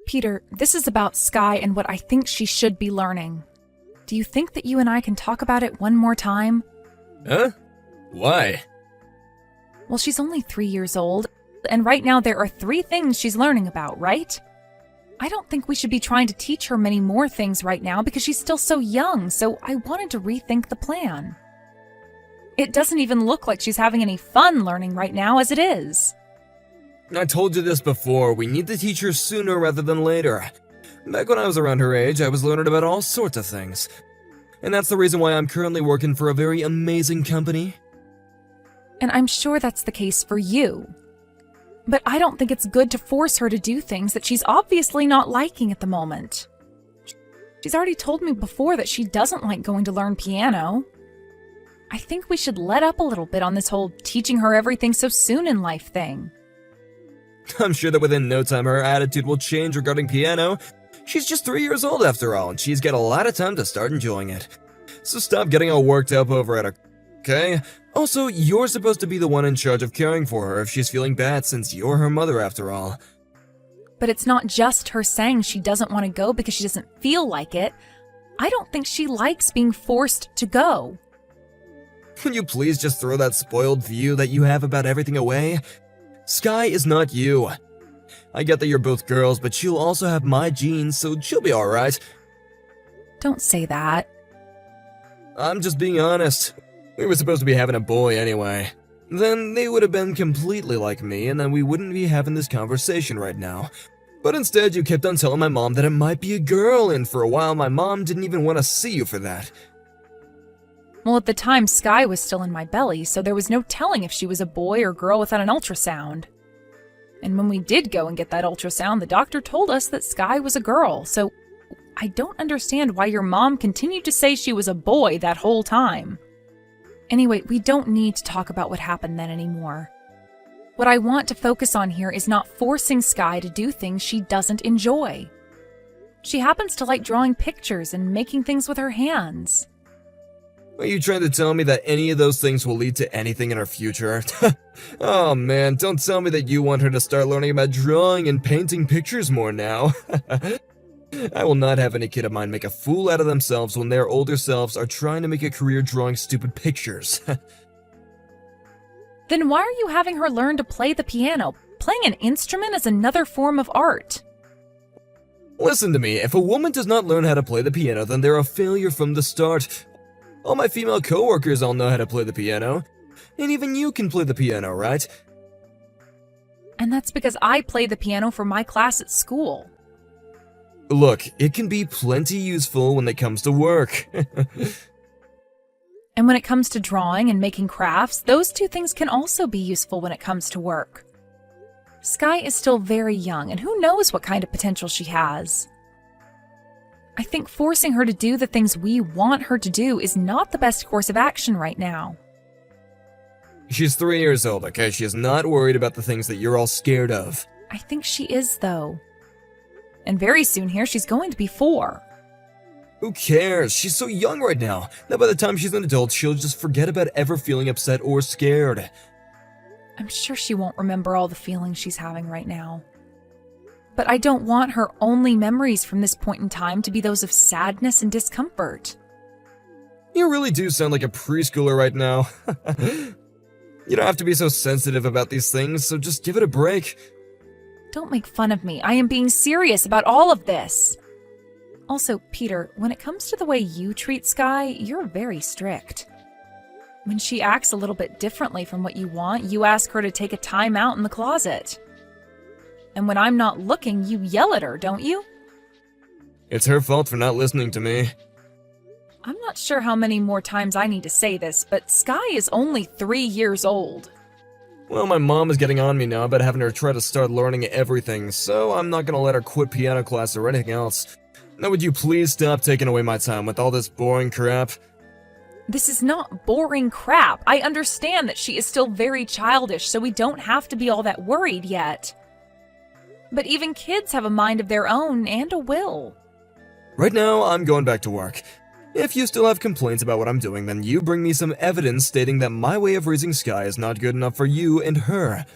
Peter, this is about Sky and what I think she should be learning. Do you think that you and I can talk about it one more time? Huh? Why? Well, she's only 3 years old, and right now there are 3 things she's learning about, right? I don't think we should be trying to teach her many more things right now because she's still so young, so I wanted to rethink the plan. It doesn't even look like she's having any fun learning right now as it is. I told you this before, we need to teach her sooner rather than later. Back when I was around her age, I was learning about all sorts of things. And that's the reason why I'm currently working for a very amazing company. And I'm sure that's the case for you. But I don't think it's good to force her to do things that she's obviously not liking at the moment. She's already told me before that she doesn't like going to learn piano. I think we should let up a little bit on this whole teaching her everything so soon in life thing. I'm sure that within no time her attitude will change regarding piano. She's just 3 years old after all, and she's got a lot of time to start enjoying it. So stop getting all worked up over it, okay? Also, you're supposed to be the one in charge of caring for her if she's feeling bad since you're her mother after all. But it's not just her saying she doesn't want to go because she doesn't feel like it. I don't think she likes being forced to go. Can you please just throw that spoiled view that you have about everything away? Sky is not you. I get that you're both girls, but she'll also have my genes, so she'll be alright. Don't say that. I'm just being honest. We were supposed to be having a boy anyway. Then they would have been completely like me, and then we wouldn't be having this conversation right now. But instead, you kept on telling my mom that it might be a girl, and for a while my mom didn't even want to see you for that. Well, at the time, Sky was still in my belly, so there was no telling if she was a boy or girl without an ultrasound. And when we did go and get that ultrasound, the doctor told us that Sky was a girl, so I don't understand why your mom continued to say she was a boy that whole time. Anyway, we don't need to talk about what happened then anymore. What I want to focus on here is not forcing Sky to do things she doesn't enjoy. She happens to like drawing pictures and making things with her hands. Are you trying to tell me that any of those things will lead to anything in our future? Oh man, don't tell me that you want her to start learning about drawing and painting pictures more now. I will not have any kid of mine make a fool out of themselves when their older selves are trying to make a career drawing stupid pictures. Then why are you having her learn to play the piano? Playing an instrument is another form of art. Listen to me, if a woman does not learn how to play the piano, then they're a failure from the start. All my female coworkers all know how to play the piano. And even you can play the piano, right? And that's because I play the piano for my class at school. Look, it can be plenty useful when it comes to work. And when it comes to drawing and making crafts, those 2 things can also be useful when it comes to work. Sky is still very young, and who knows what kind of potential she has. I think forcing her to do the things we want her to do is not the best course of action right now. She's 3 years old, okay? She is not worried about the things that you're all scared of. I think she is, though. And very soon here, she's going to be 4. Who cares? She's so young right now. That by the time she's an adult, she'll just forget about ever feeling upset or scared. I'm sure she won't remember all the feelings she's having right now. But I don't want her only memories from this point in time to be those of sadness and discomfort. You really do sound like a preschooler right now. You don't have to be so sensitive about these things, so just give it a break. Don't make fun of me. I am being serious about all of this. Also, Peter, when it comes to the way you treat Sky, you're very strict. When she acts a little bit differently from what you want, you ask her to take a time out in the closet. And when I'm not looking, you yell at her, don't you? It's her fault for not listening to me. I'm not sure how many more times I need to say this, but Sky is only 3 years old. Well, my mom is getting on me now about having her try to start learning everything, so I'm not gonna let her quit piano class or anything else. Now would you please stop taking away my time with all this boring crap? This is not boring crap. I understand that she is still very childish, so we don't have to be all that worried yet. But even kids have a mind of their own and a will. Right now, I'm going back to work. If you still have complaints about what I'm doing, then you bring me some evidence stating that my way of raising Sky is not good enough for you and her.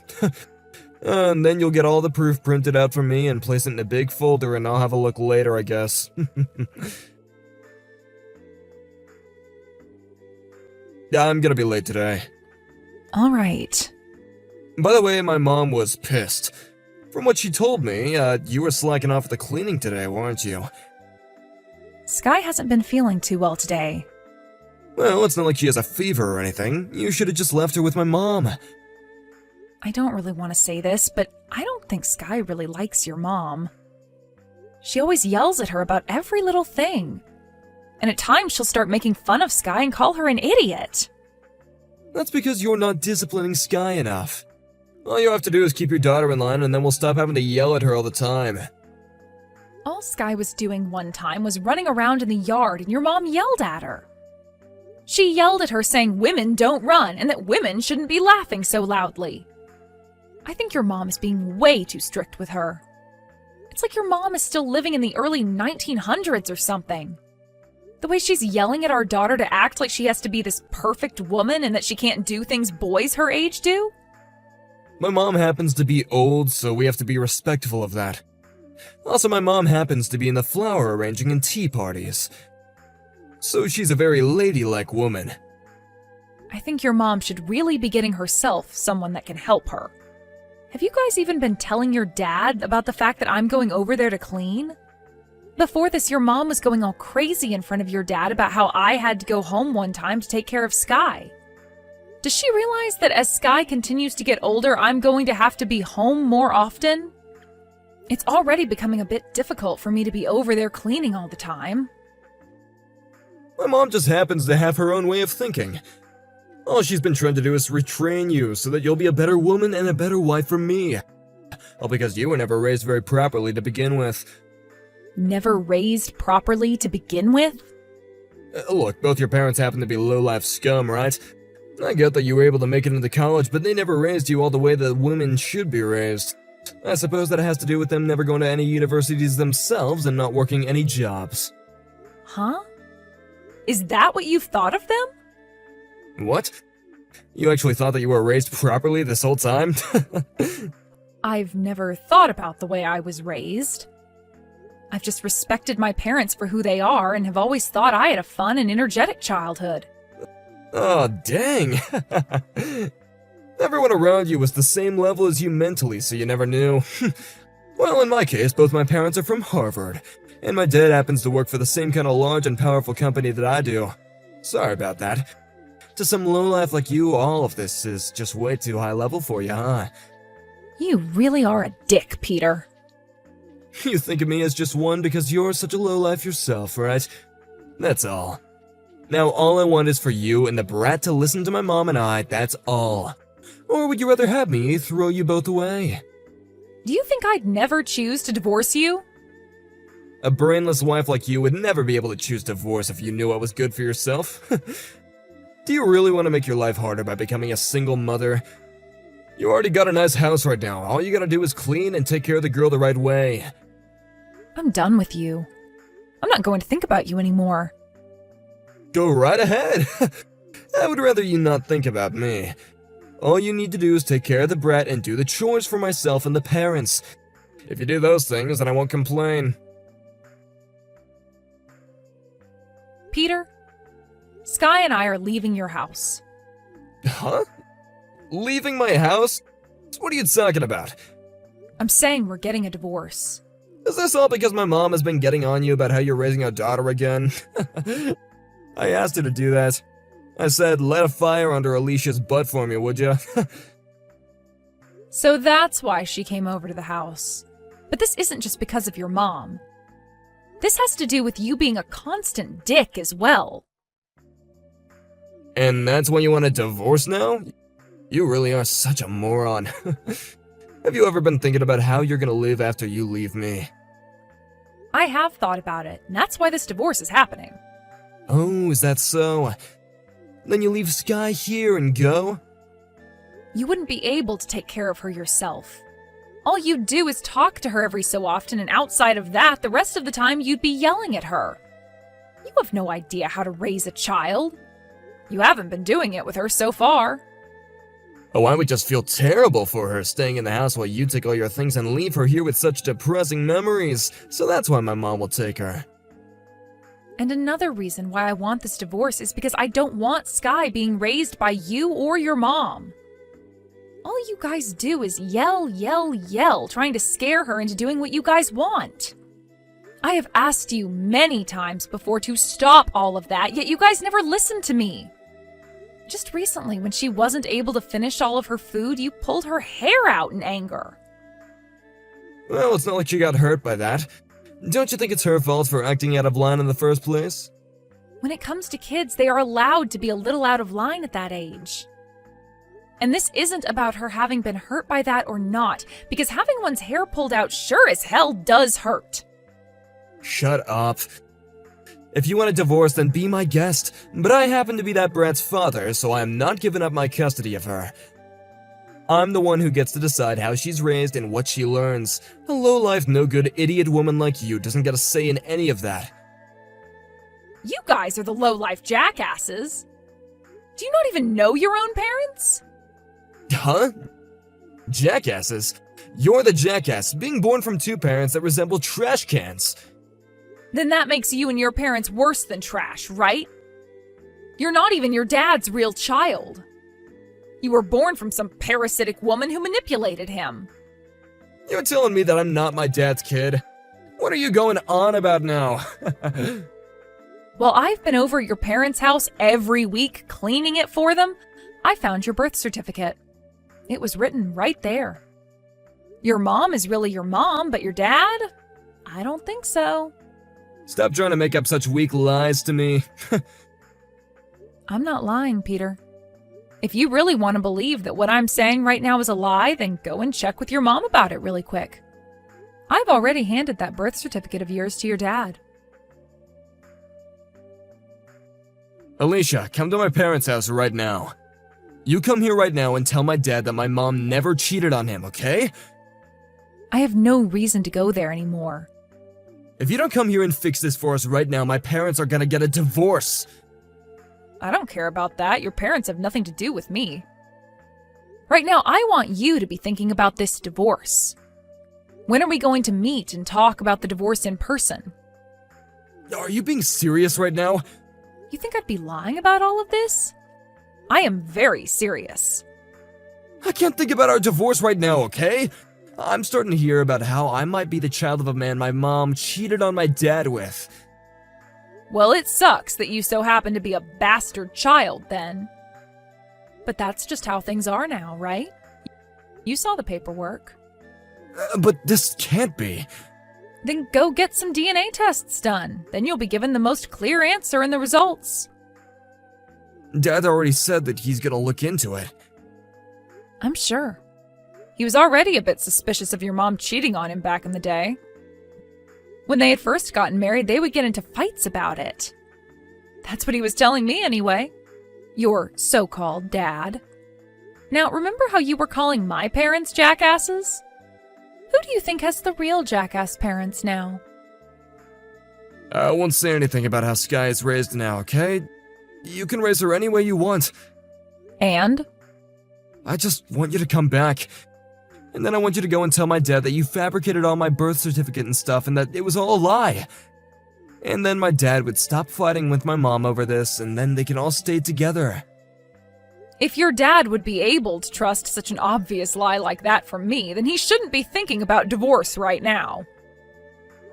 And then you'll get all the proof printed out for me and place it in a big folder and I'll have a look later, I guess. I'm gonna be late today. All right. By the way, my mom was pissed. From what she told me, you were slacking off at the cleaning today, weren't you? Sky hasn't been feeling too well today. Well, it's not like she has a fever or anything. You should have just left her with my mom. I don't really want to say this, but I don't think Sky really likes your mom. She always yells at her about every little thing. And at times she'll start making fun of Sky and call her an idiot. That's because you're not disciplining Sky enough. All you have to do is keep your daughter in line and then we'll stop having to yell at her all the time. All Sky was doing one time was running around in the yard and your mom yelled at her. She yelled at her saying women don't run and that women shouldn't be laughing so loudly. I think your mom is being way too strict with her. It's like your mom is still living in the early 1900s or something. The way she's yelling at our daughter to act like she has to be this perfect woman and that she can't do things boys her age do. My mom happens to be old, so we have to be respectful of that. Also, my mom happens to be in the flower arranging and tea parties. So she's a very ladylike woman. I think your mom should really be getting herself someone that can help her. Have you guys even been telling your dad about the fact that I'm going over there to clean? Before this, your mom was going all crazy in front of your dad about how I had to go home one time to take care of Sky. Does she realize that as Sky continues to get older, I'm going to have to be home more often? It's already becoming a bit difficult for me to be over there cleaning all the time. My mom just happens to have her own way of thinking. All she's been trying to do is retrain you so that you'll be a better woman and a better wife for me. All because you were never raised very properly to begin with. Never raised properly to begin with? Look, both your parents happen to be low-life scum, right? I get that you were able to make it into college, but they never raised you all the way that women should be raised. I suppose that has to do with them never going to any universities themselves and not working any jobs. Huh? Is that what you've thought of them? What? You actually thought that you were raised properly this whole time? I've never thought about the way I was raised. I've just respected my parents for who they are and have always thought I had a fun and energetic childhood. Oh, dang. Everyone around you was the same level as you mentally, so you never knew. Well, in my case, both my parents are from Harvard, and my dad happens to work for the same kind of large and powerful company that I do. Sorry about that. To some lowlife like you, all of this is just way too high level for you, huh? You really are a dick, Peter. You think of me as just one because you're such a lowlife yourself, right? That's all. Now all I want is for you and the brat to listen to my mom and I, that's all. Or would you rather have me throw you both away? Do you think I'd never choose to divorce you? A brainless wife like you would never be able to choose divorce if you knew what was good for yourself. Do you really want to make your life harder by becoming a single mother? You already got a nice house right now. All you gotta do is clean and take care of the girl the right way. I'm done with you. I'm not going to think about you anymore. Go right ahead. I would rather you not think about me. All you need to do is take care of the brat and do the chores for myself and the parents. If you do those things, then I won't complain. Peter, Sky and I are leaving your house. Huh? Leaving my house? What are you talking about? I'm saying we're getting a divorce. Is this all because my mom has been getting on you about how you're raising our daughter again? I asked her to do that. I said, let a fire under Alicia's butt for me, would ya? So that's why she came over to the house. But this isn't just because of your mom. This has to do with you being a constant dick as well. And that's why you want a divorce now? You really are such a moron. Have you ever been thinking about how you're gonna live after you leave me? I have thought about it, and that's why this divorce is happening. Oh, is that so? Then you leave Sky here and go? You wouldn't be able to take care of her yourself. All you'd do is talk to her every so often, and outside of that, the rest of the time you'd be yelling at her. You have no idea how to raise a child. You haven't been doing it with her so far. Oh, I would just feel terrible for her staying in the house while you take all your things and leave her here with such depressing memories. So that's why my mom will take her. And another reason why I want this divorce is because I don't want Sky being raised by you or your mom. All you guys do is yell, yell, yell, trying to scare her into doing what you guys want. I have asked you many times before to stop all of that, yet you guys never listened to me. Just recently, when she wasn't able to finish all of her food, you pulled her hair out in anger. Well, it's not like she got hurt by that. Don't you think it's her fault for acting out of line in the first place? When it comes to kids, they are allowed to be a little out of line at that age. And this isn't about her having been hurt by that or not, because having one's hair pulled out sure as hell does hurt. Shut up. If you want a divorce, then be my guest, but I happen to be that brat's father, so I am not giving up my custody of her. I'm the one who gets to decide how she's raised and what she learns. A low-life, no-good idiot woman like you doesn't get a say in any of that. You guys are the low-life jackasses. Do you not even know your own parents? Huh? Jackasses? You're the jackass, being born from two parents that resemble trash cans. Then that makes you and your parents worse than trash, right? You're not even your dad's real child. You were born from some parasitic woman who manipulated him. You're telling me that I'm not my dad's kid? What are you going on about now? While I've been over at your parents' house every week cleaning it for them, I found your birth certificate. It was written right there. Your mom is really your mom, but your dad? I don't think so. Stop trying to make up such weak lies to me. I'm not lying, Peter. If you really want to believe that what I'm saying right now is a lie, then go and check with your mom about it really quick. I've already handed that birth certificate of yours to your dad. Alicia, come to my parents' house right now. You come here right now and tell my dad that my mom never cheated on him, okay? I have no reason to go there anymore. If you don't come here and fix this for us right now, my parents are gonna get a divorce. I don't care about that. Your parents have nothing to do with me. Right now, I want you to be thinking about this divorce. When are we going to meet and talk about the divorce in person? Are you being serious right now? You think I'd be lying about all of this? I am very serious. I can't think about our divorce right now, okay? I'm starting to hear about how I might be the child of a man my mom cheated on my dad with. Well, it sucks that you so happen to be a bastard child, then. But that's just how things are now, right? You saw the paperwork. But this can't be. Then go get some DNA tests done. Then you'll be given the most clear answer in the results. Dad already said that he's gonna look into it. I'm sure. He was already a bit suspicious of your mom cheating on him back in the day. When they had first gotten married, they would get into fights about it. That's what he was telling me anyway. Your so-called dad. Now, remember how you were calling my parents jackasses? Who do you think has the real jackass parents now? I won't say anything about how Sky is raised now, okay? You can raise her any way you want. And? I just want you to come back. And then I want you to go and tell my dad that you fabricated all my birth certificate and stuff and that it was all a lie. And then my dad would stop fighting with my mom over this, and then they can all stay together. If your dad would be able to trust such an obvious lie like that from me, then he shouldn't be thinking about divorce right now.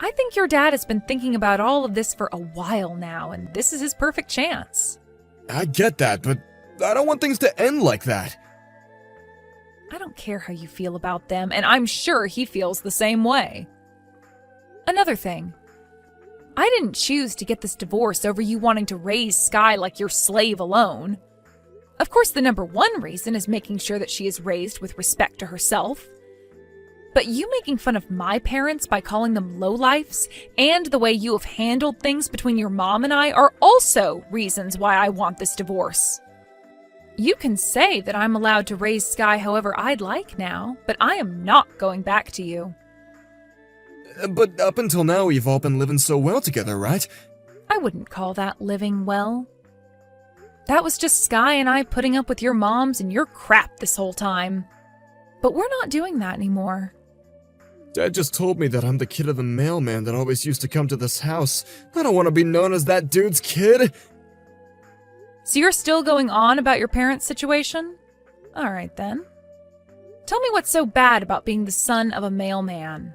I think your dad has been thinking about all of this for a while now, and this is his perfect chance. I get that, but I don't want things to end like that. I don't care how you feel about them, and I'm sure he feels the same way. Another thing. I didn't choose to get this divorce over you wanting to raise Sky like your slave alone. Of course, the number one reason is making sure that she is raised with respect to herself. But you making fun of my parents by calling them lowlifes, and the way you have handled things between your mom and I are also reasons why I want this divorce. You can say that I'm allowed to raise Sky however I'd like now, but I am not going back to you. But up until now, we've all been living so well together, right? I wouldn't call that living well. That was just Sky and I putting up with your moms and your crap this whole time. But we're not doing that anymore. Dad just told me that I'm the kid of the mailman that always used to come to this house. I don't want to be known as that dude's kid. So you're still going on about your parents' situation? All right then. Tell me what's so bad about being the son of a mailman.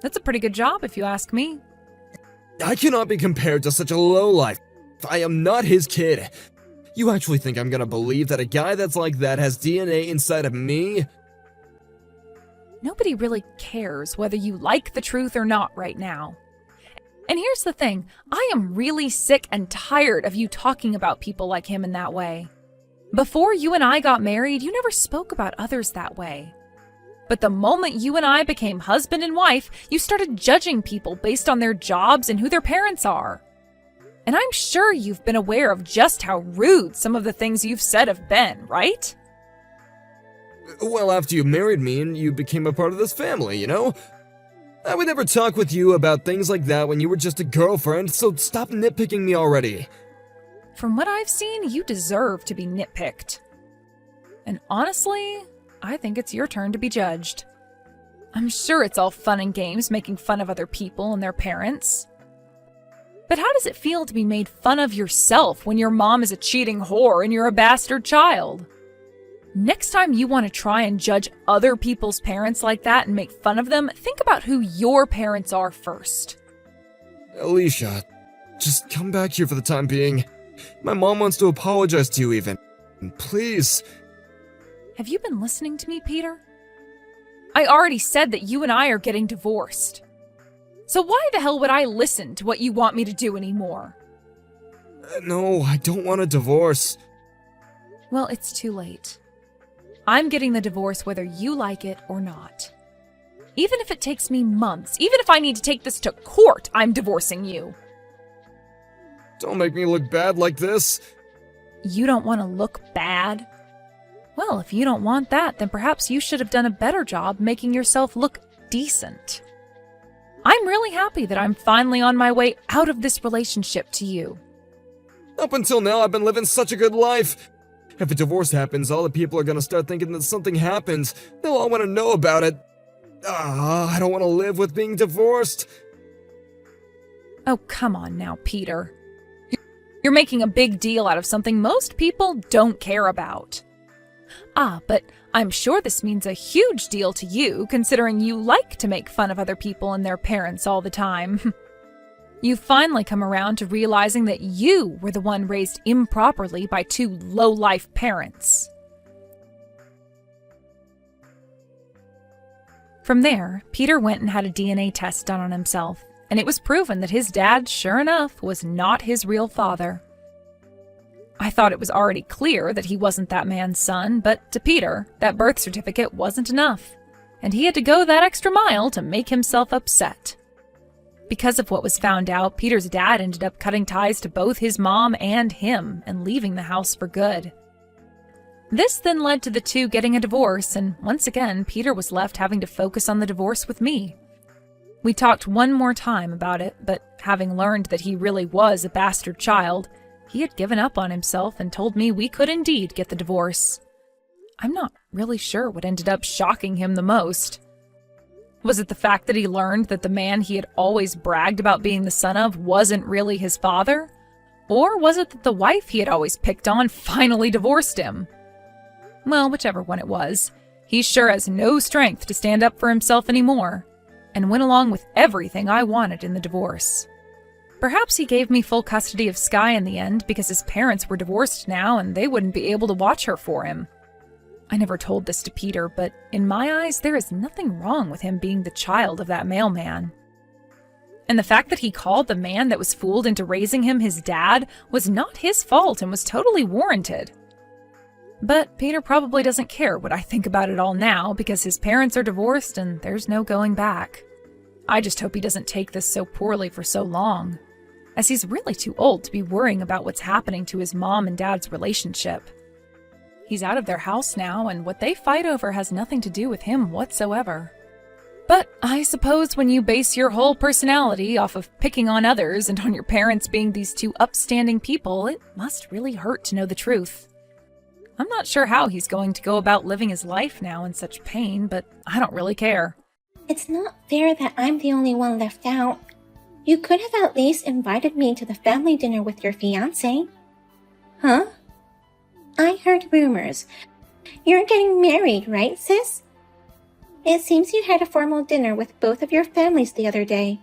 That's a pretty good job if you ask me. I cannot be compared to such a lowlife. I am not his kid. You actually think I'm gonna believe that a guy that's like that has DNA inside of me? Nobody really cares whether you like the truth or not right now. And here's the thing, I am really sick and tired of you talking about people like him in that way. Before you and I got married, you never spoke about others that way. But the moment you and I became husband and wife, you started judging people based on their jobs and who their parents are. And I'm sure you've been aware of just how rude some of the things you've said have been, right? Well, after you married me and you became a part of this family, you know? I would never talk with you about things like that when you were just a girlfriend, so stop nitpicking me already. From what I've seen, you deserve to be nitpicked. And honestly, I think it's your turn to be judged. I'm sure it's all fun and games making fun of other people and their parents. But how does it feel to be made fun of yourself when your mom is a cheating whore and you're a bastard child? Next time you want to try and judge other people's parents like that and make fun of them, think about who your parents are first. Alicia, just come back here for the time being. My mom wants to apologize to you even. Please. Have you been listening to me, Peter? I already said that you and I are getting divorced. So why the hell would I listen to what you want me to do anymore? No, I don't want a divorce. Well, it's too late. I'm getting the divorce whether you like it or not. Even if it takes me months, even if I need to take this to court, I'm divorcing you. Don't make me look bad like this. You don't want to look bad? Well, if you don't want that, then perhaps you should have done a better job making yourself look decent. I'm really happy that I'm finally on my way out of this relationship to you. Up until now, I've been living such a good life. If a divorce happens, all the people are gonna start thinking that something happened. They'll all want to know about it. I don't want to live with being divorced. Oh, come on now, Peter. You're making a big deal out of something most people don't care about. But I'm sure this means a huge deal to you, considering you like to make fun of other people and their parents all the time. You've finally come around to realizing that you were the one raised improperly by two low-life parents. From there, Peter went and had a DNA test done on himself, and it was proven that his dad, sure enough, was not his real father. I thought it was already clear that he wasn't that man's son, but to Peter, that birth certificate wasn't enough, and he had to go that extra mile to make himself upset. Because of what was found out, Peter's dad ended up cutting ties to both his mom and him and leaving the house for good. This then led to the two getting a divorce, and once again, Peter was left having to focus on the divorce with me. We talked one more time about it, but having learned that he really was a bastard child, he had given up on himself and told me we could indeed get the divorce. I'm not really sure what ended up shocking him the most. Was it the fact that he learned that the man he had always bragged about being the son of wasn't really his father? Or was it that the wife he had always picked on finally divorced him? Well, whichever one it was, he sure has no strength to stand up for himself anymore, and went along with everything I wanted in the divorce. Perhaps he gave me full custody of Sky in the end because his parents were divorced now and they wouldn't be able to watch her for him. I never told this to Peter, but in my eyes, there is nothing wrong with him being the child of that mailman. And the fact that he called the man that was fooled into raising him his dad was not his fault and was totally warranted. But Peter probably doesn't care what I think about it all now because his parents are divorced and there's no going back. I just hope he doesn't take this so poorly for so long, as he's really too old to be worrying about what's happening to his mom and dad's relationship. He's out of their house now, and what they fight over has nothing to do with him whatsoever. But I suppose when you base your whole personality off of picking on others and on your parents being these two upstanding people, it must really hurt to know the truth. I'm not sure how he's going to go about living his life now in such pain, but I don't really care. It's not fair that I'm the only one left out. You could have at least invited me to the family dinner with your fiancé. Huh? I heard rumors. You're getting married, right, sis? It seems you had a formal dinner with both of your families the other day.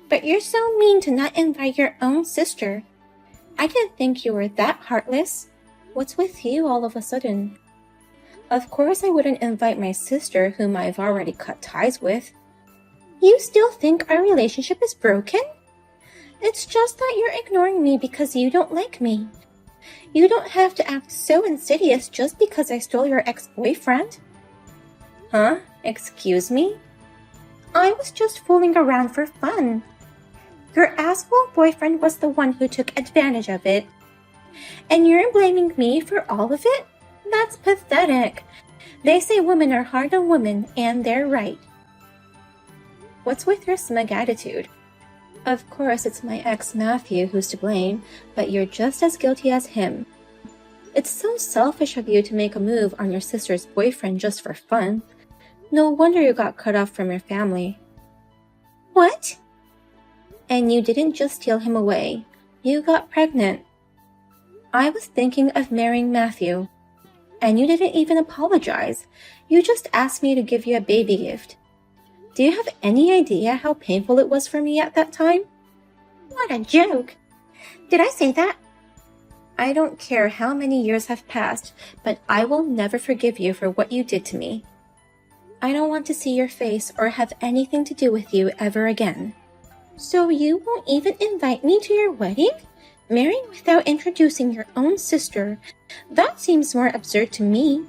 But you're so mean to not invite your own sister. I didn't think you were that heartless. What's with you all of a sudden? Of course I wouldn't invite my sister, whom I've already cut ties with. You still think our relationship is broken? It's just that you're ignoring me because you don't like me. You don't have to act so insidious just because I stole your ex-boyfriend. Huh? Excuse me? I was just fooling around for fun. Your asshole boyfriend was the one who took advantage of it. And you're blaming me for all of it? That's pathetic. They say women are hard on women, and they're right. What's with your smug attitude? Of course, it's my ex Matthew who's to blame, but you're just as guilty as him. It's so selfish of you to make a move on your sister's boyfriend just for fun. No wonder you got cut off from your family. What? And you didn't just steal him away. You got pregnant. I was thinking of marrying Matthew. And you didn't even apologize. You just asked me to give you a baby gift. Do you have any idea how painful it was for me at that time? What a joke! Did I say that? I don't care how many years have passed, but I will never forgive you for what you did to me. I don't want to see your face or have anything to do with you ever again. So you won't even invite me to your wedding? Marrying without introducing your own sister? That seems more absurd to me.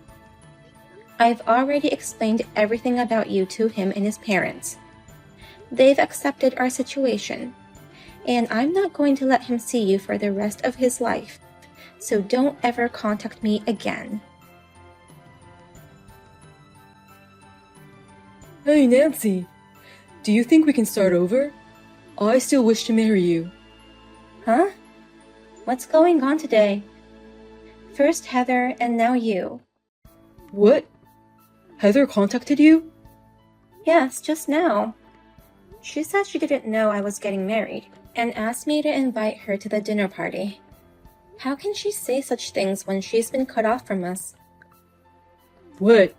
I've already explained everything about you to him and his parents. They've accepted our situation, and I'm not going to let him see you for the rest of his life, so don't ever contact me again. Hey, Nancy. Do you think we can start over? I still wish to marry you. Huh? What's going on today? First Heather, and now you. What? Heather contacted you? Yes, just now. She said she didn't know I was getting married, and asked me to invite her to the dinner party. How can she say such things when she's been cut off from us? What?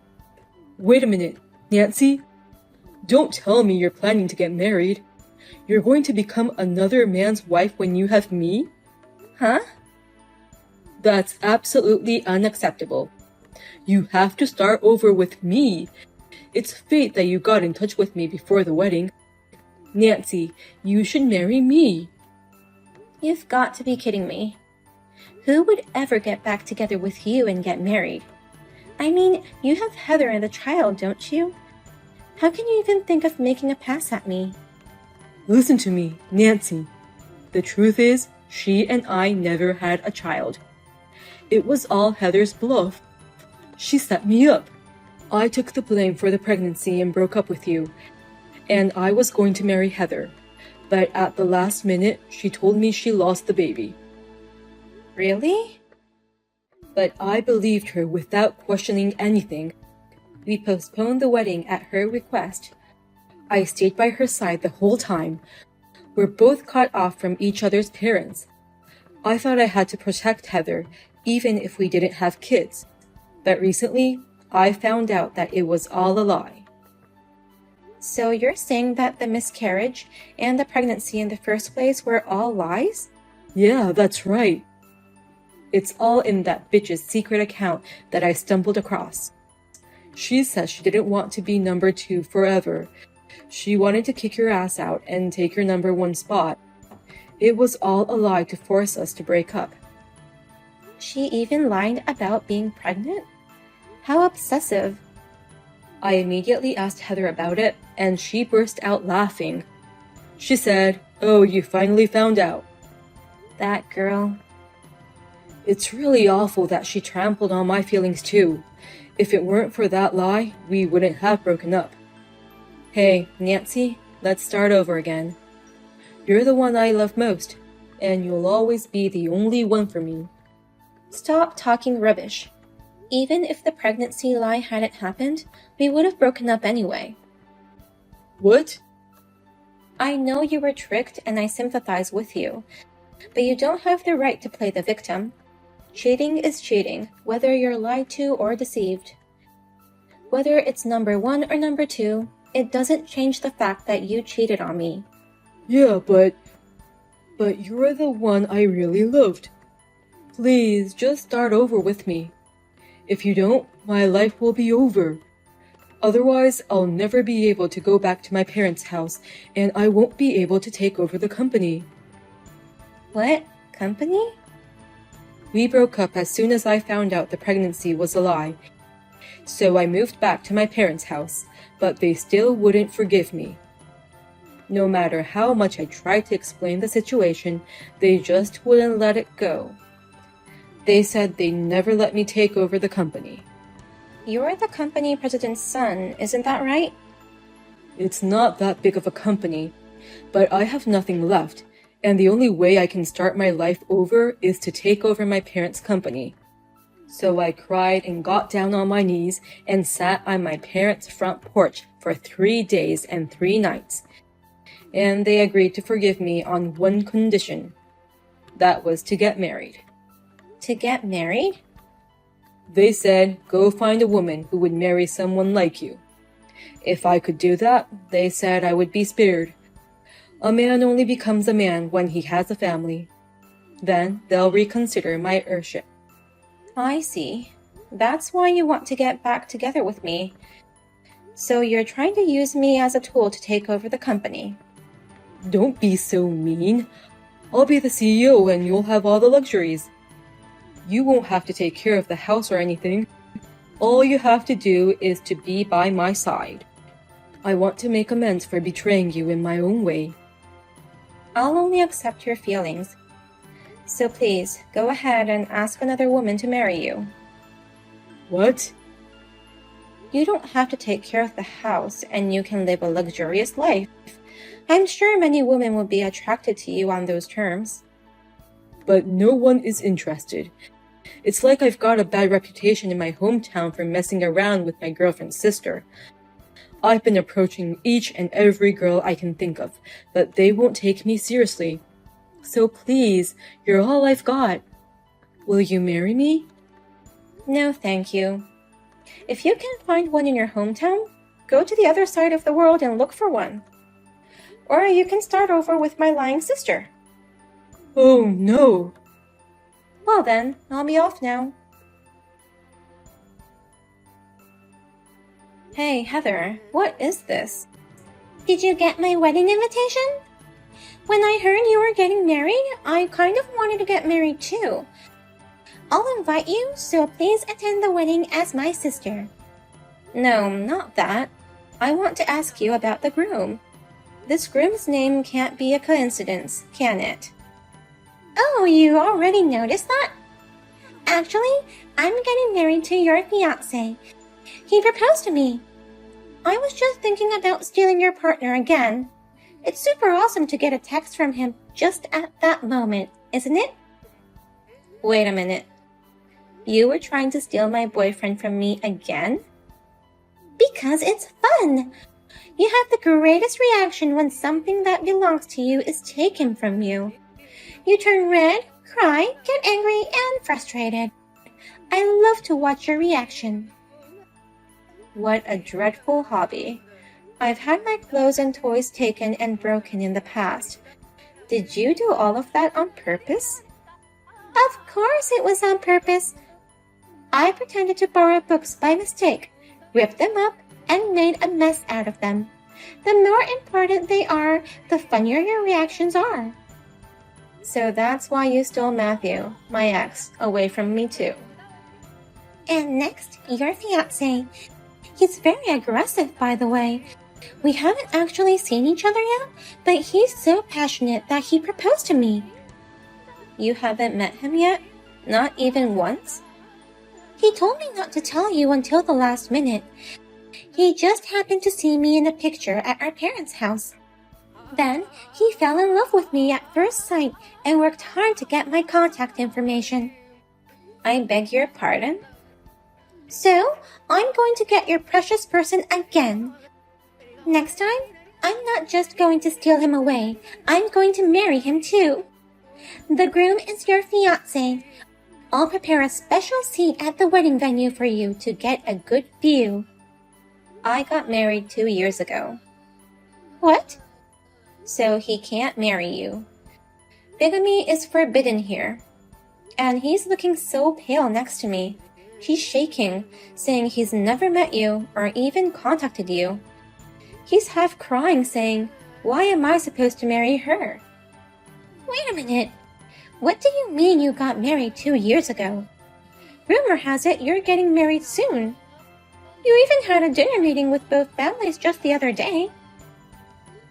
Wait a minute, Nancy. Don't tell me you're planning to get married. You're going to become another man's wife when you have me? Huh? That's absolutely unacceptable. You have to start over with me. It's fate that you got in touch with me before the wedding. Nancy, you should marry me. You've got to be kidding me. Who would ever get back together with you and get married? I mean, you have Heather and a child, don't you? How can you even think of making a pass at me? Listen to me, Nancy. The truth is, she and I never had a child. It was all Heather's bluff. She set me up. I took the blame for the pregnancy and broke up with you. And I was going to marry Heather. But at the last minute, she told me she lost the baby. Really? But I believed her without questioning anything. We postponed the wedding at her request. I stayed by her side the whole time. We're both cut off from each other's parents. I thought I had to protect Heather, even if we didn't have kids. But recently, I found out that it was all a lie. So you're saying that the miscarriage and the pregnancy in the first place were all lies? Yeah, that's right. It's all in that bitch's secret account that I stumbled across. She says she didn't want to be number 2 forever. She wanted to kick your ass out and take your number 1 spot. It was all a lie to force us to break up. She even lied about being pregnant? How obsessive. I immediately asked Heather about it, and she burst out laughing. She said, "Oh, you finally found out." That girl. It's really awful that she trampled on my feelings too. If it weren't for that lie, we wouldn't have broken up. Hey, Nancy, let's start over again. You're the one I love most, and you'll always be the only one for me. Stop talking rubbish. Even if the pregnancy lie hadn't happened, we would have broken up anyway. What? I know you were tricked and I sympathize with you, but you don't have the right to play the victim. Cheating is cheating, whether you're lied to or deceived. Whether it's number 1 or number 2, it doesn't change the fact that you cheated on me. Yeah, but you're the one I really loved. Please, just start over with me. If you don't, my life will be over. Otherwise, I'll never be able to go back to my parents' house, and I won't be able to take over the company. What? Company? We broke up as soon as I found out the pregnancy was a lie. So I moved back to my parents' house, but they still wouldn't forgive me. No matter how much I tried to explain the situation, they just wouldn't let it go. They said they'd never let me take over the company. You're the company president's son, isn't that right? It's not that big of a company, but I have nothing left, and the only way I can start my life over is to take over my parents' company. So I cried and got down on my knees and sat on my parents' front porch for 3 days and 3 nights. And they agreed to forgive me on one condition. That was to get married. To get married? They said, go find a woman who would marry someone like you. If I could do that, they said I would be spared. A man only becomes a man when he has a family. Then they'll reconsider my heirship. I see. That's why you want to get back together with me. So you're trying to use me as a tool to take over the company. Don't be so mean. I'll be the CEO and you'll have all the luxuries. You won't have to take care of the house or anything. All you have to do is to be by my side. I want to make amends for betraying you in my own way. I'll only accept your feelings. So please, go ahead and ask another woman to marry you. What? You don't have to take care of the house and you can live a luxurious life. I'm sure many women would be attracted to you on those terms. But no one is interested. It's like I've got a bad reputation in my hometown for messing around with my girlfriend's sister. I've been approaching each and every girl I can think of, but they won't take me seriously. So please, you're all I've got. Will you marry me? No, thank you. If you can find one in your hometown, go to the other side of the world and look for one. Or you can start over with my lying sister. Oh, no. Well then, I'll be off now. Hey, Heather, what is this? Did you get my wedding invitation? When I heard you were getting married, I kind of wanted to get married too. I'll invite you, so please attend the wedding as my sister. No, not that. I want to ask you about the groom. This groom's name can't be a coincidence, can it? Oh, you already noticed that? Actually, I'm getting married to your fiancé. He proposed to me. I was just thinking about stealing your partner again. It's super awesome to get a text from him just at that moment, isn't it? Wait a minute. You were trying to steal my boyfriend from me again? Because it's fun. You have the greatest reaction when something that belongs to you is taken from you. You turn red, cry, get angry, and frustrated. I love to watch your reaction. What a dreadful hobby. I've had my clothes and toys taken and broken in the past. Did you do all of that on purpose? Of course it was on purpose. I pretended to borrow books by mistake, ripped them up, and made a mess out of them. The more important they are, the funnier your reactions are. So that's why you stole Matthew, my ex, away from me too. And next, your fiancé. He's very aggressive, by the way. We haven't actually seen each other yet, but he's so passionate that he proposed to me. You haven't met him yet? Not even once? He told me not to tell you until the last minute. He just happened to see me in a picture at our parents' house. Then he fell in love with me at first sight and worked hard to get my contact information. I beg your pardon? So, I'm going to get your precious person again. Next time, I'm not just going to steal him away, I'm going to marry him too. The groom is your fiancé. I'll prepare a special seat at the wedding venue for you to get a good view. I got married 2 years ago. What? So he can't marry you. Bigamy is forbidden here. And he's looking so pale next to me. He's shaking, saying he's never met you or even contacted you. He's half crying, saying, "Why am I supposed to marry her?" Wait a minute. What do you mean you got married 2 years ago? Rumor has it you're getting married soon. You even had a dinner meeting with both families just the other day.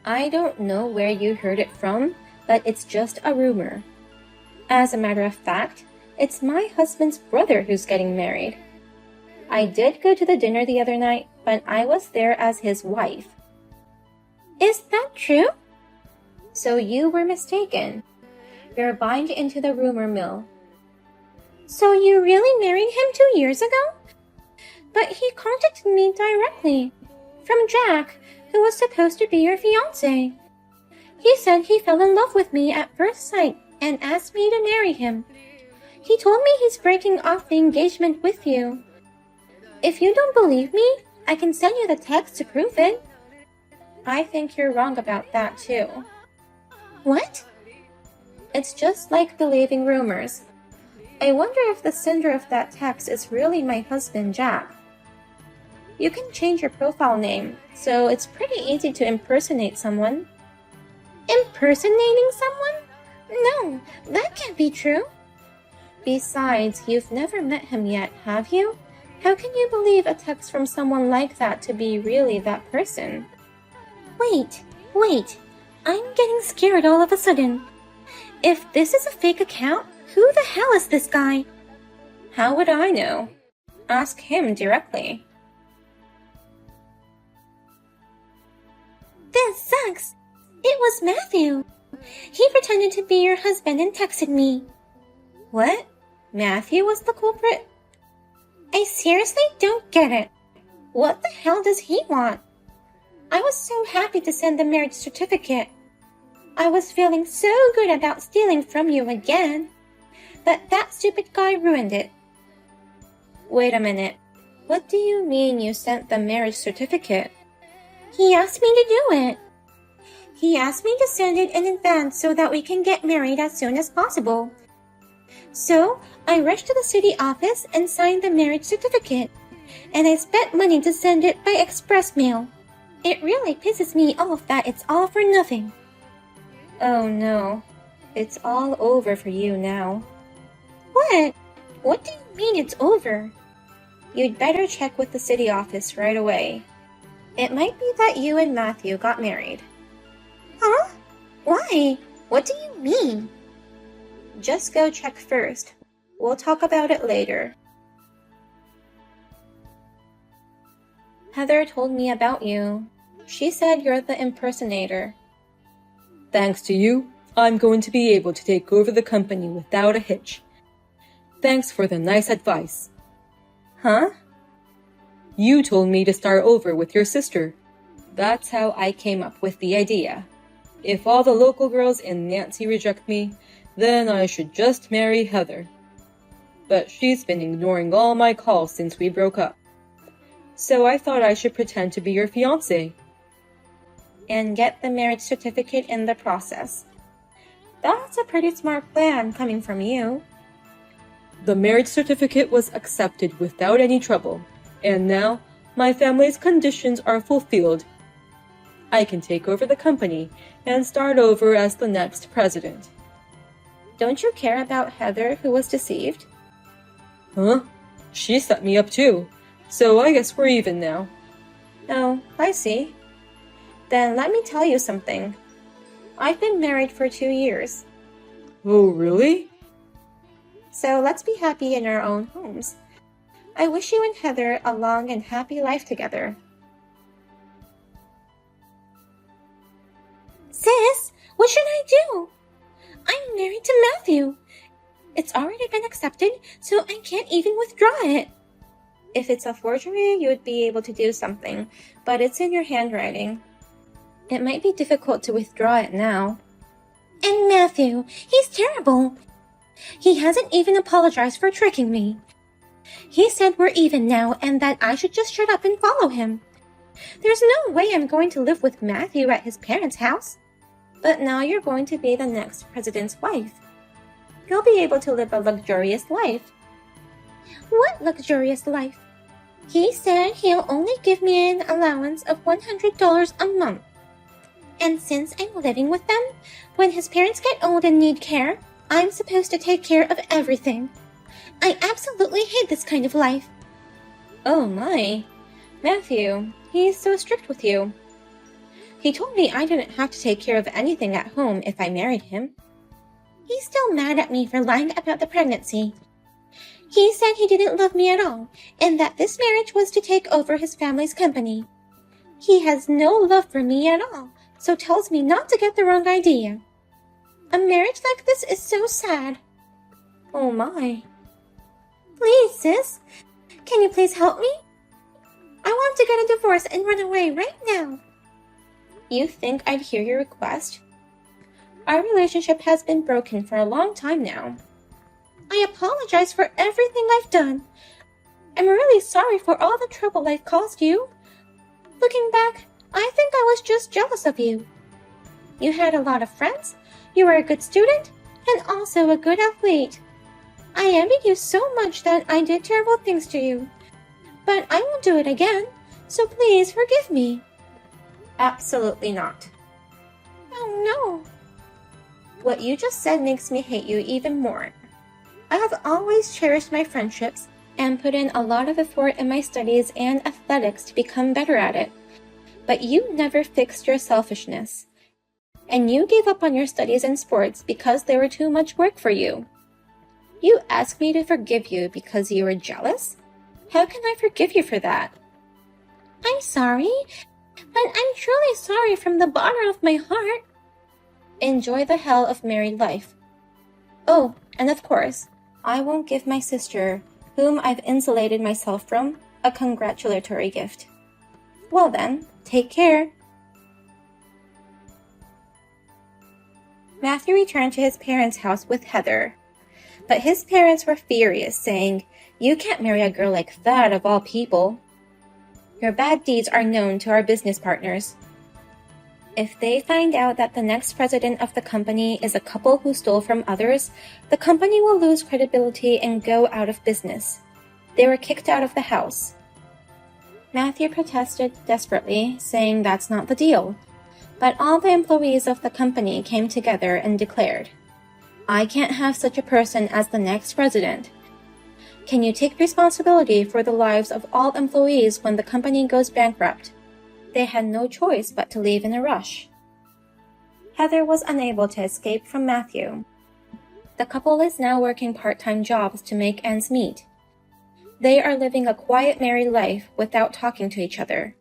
I don't know where you heard it from, but it's just a rumor. As a matter of fact, it's my husband's brother who's getting married. I did go to the dinner the other night, but I was there as his wife. Is that true? So you were mistaken. You're buying into the rumor mill. So you really married him 2 years ago? But he contacted me directly. From Jack, who was supposed to be your fiancé. He said he fell in love with me at first sight and asked me to marry him. He told me he's breaking off the engagement with you. If you don't believe me, I can send you the text to prove it. I think you're wrong about that too. What? It's just like believing rumors. I wonder if the sender of that text is really my husband, Jack. You can change your profile name, so it's pretty easy to impersonate someone. Impersonating someone? No, that can't be true. Besides, you've never met him yet, have you? How can you believe a text from someone like that to be really that person? Wait. I'm getting scared all of a sudden. If this is a fake account, who the hell is this guy? How would I know? Ask him directly. This sucks. It was Matthew. He pretended to be your husband and texted me. What? Matthew was the culprit? I seriously don't get it. What the hell does he want? I was so happy to send the marriage certificate. I was feeling so good about stealing from you again. But that stupid guy ruined it. Wait a minute. What do you mean you sent the marriage certificate? He asked me to do it. He asked me to send it in advance so that we can get married as soon as possible. So, I rushed to the city office and signed the marriage certificate. And I spent money to send it by express mail. It really pisses me off that it's all for nothing. Oh no. It's all over for you now. What? What do you mean it's over? You'd better check with the city office right away. It might be that you and Matthew got married. Huh? Why? What do you mean? Just go check first. We'll talk about it later. Heather told me about you. She said you're the impersonator. Thanks to you, I'm going to be able to take over the company without a hitch. Thanks for the nice advice. Huh? You told me to start over with your sister. That's how I came up with the idea. If all the local girls and Nancy reject me, then I should just marry Heather. But she's been ignoring all my calls since we broke up. So I thought I should pretend to be your fiancé. And get the marriage certificate in the process. That's a pretty smart plan coming from you. The marriage certificate was accepted without any trouble, and now my family's conditions are fulfilled. I can take over the company and start over as the next president. Don't you care about Heather, who was deceived? Huh? She set me up too, so I guess we're even now. Oh, I see. Then let me tell you something. I've been married for 2 years. Oh, really? So let's be happy in our own homes. I wish you and Heather a long and happy life together. Sis, what should I do? I'm married to Matthew. It's already been accepted, so I can't even withdraw it. If it's a forgery, you would be able to do something, but it's in your handwriting. It might be difficult to withdraw it now. And Matthew, he's terrible. He hasn't even apologized for tricking me. He said we're even now and that I should just shut up and follow him. There's no way I'm going to live with Matthew at his parents' house. But now you're going to be the next president's wife. You'll be able to live a luxurious life. What luxurious life? He said he'll only give me an allowance of $100 a month. And since I'm living with them, when his parents get old and need care, I'm supposed to take care of everything. I absolutely hate this kind of life. Oh my. Matthew, he's so strict with you. He told me I didn't have to take care of anything at home if I married him. He's still mad at me for lying about the pregnancy. He said he didn't love me at all, and that this marriage was to take over his family's company. He has no love for me at all, so tells me not to get the wrong idea. A marriage like this is so sad. Oh my. Please, sis, can you please help me? I want to get a divorce and run away right now. You think I'd hear your request? Our relationship has been broken for a long time now. I apologize for everything I've done. I'm really sorry for all the trouble I've caused you. Looking back, I think I was just jealous of you. You had a lot of friends, you were a good student, and also a good athlete. I envy you so much that I did terrible things to you. But I won't do it again, so please forgive me. Absolutely not. Oh no. What you just said makes me hate you even more. I have always cherished my friendships and put in a lot of effort in my studies and athletics to become better at it. But you never fixed your selfishness. And you gave up on your studies and sports because they were too much work for you. You asked me to forgive you because you were jealous? How can I forgive you for that? I'm sorry, but I'm truly sorry from the bottom of my heart. Enjoy the hell of married life. Oh, and of course, I won't give my sister, whom I've insulated myself from, a congratulatory gift. Well then, take care. Matthew returned to his parents' house with Heather. But his parents were furious, saying, "You can't marry a girl like that of all people. Your bad deeds are known to our business partners. If they find out that the next president of the company is a couple who stole from others, the company will lose credibility and go out of business." They were kicked out of the house. Matthew protested desperately, saying that's not the deal. But all the employees of the company came together and declared, "I can't have such a person as the next president. Can you take responsibility for the lives of all employees when the company goes bankrupt?" They had no choice but to leave in a rush. Heather was unable to escape from Matthew. The couple is now working part-time jobs to make ends meet. They are living a quiet married life without talking to each other.